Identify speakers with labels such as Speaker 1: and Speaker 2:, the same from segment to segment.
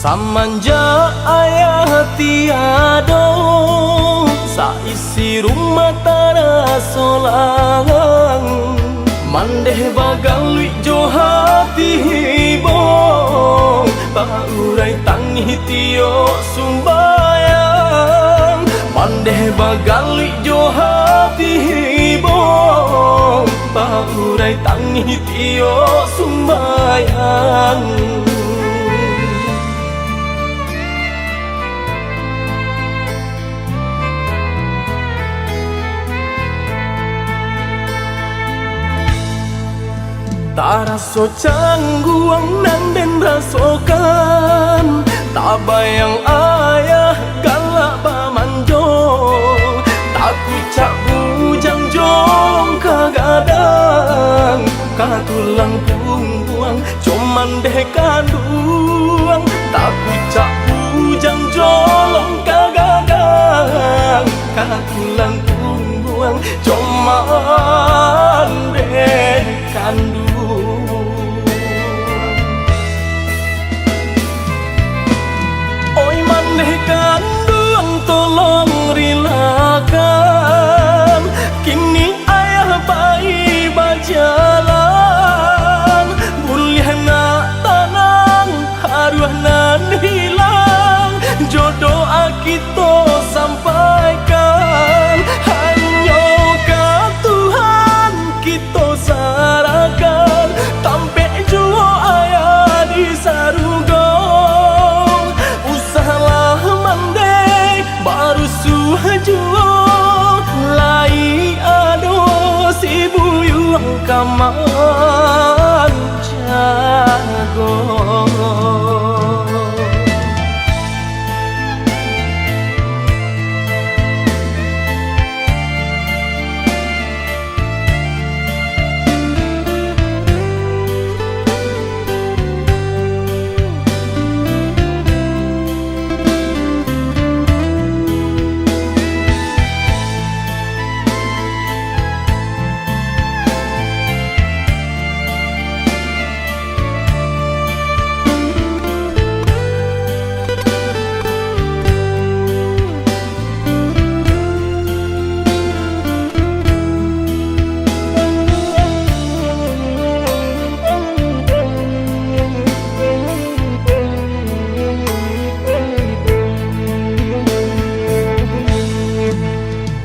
Speaker 1: Samanja ayah tiado, saisi rumah tara solang. Mandeh bagalui jo hati hibong, paurai tangi tio sumbayang. Mandeh bagalui jo hati hibong, paurai tangi tio sumbayang. Tak raso cangguang nan den rasokan, tak bayang ayah galak pamanjo. Tak kucak bujang jong kagadang, katulang pungguang cuman deh kanduang. Tak kucak bujang jolong kagadang, katulang pungguang cuman deh kanduang. Kandung tolong rilakan, kini ayah bayi berjalan. Boleh nak tanang, haruah nan hilang, jodoh kita sampaikan. Hanya ke Tuhan kita sarahkan, tampe jua ayah di saruga. Baru suhajuo lai ado si buyung kaman jago.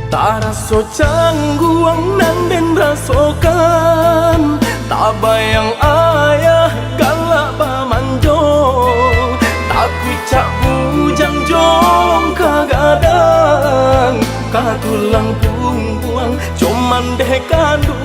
Speaker 1: Tak raso cangguang nan den rasokan, tak bayang ayah galak pamanjo. Tak kucak bujang jong kagadang, katulang pungguang cuman deh kandu.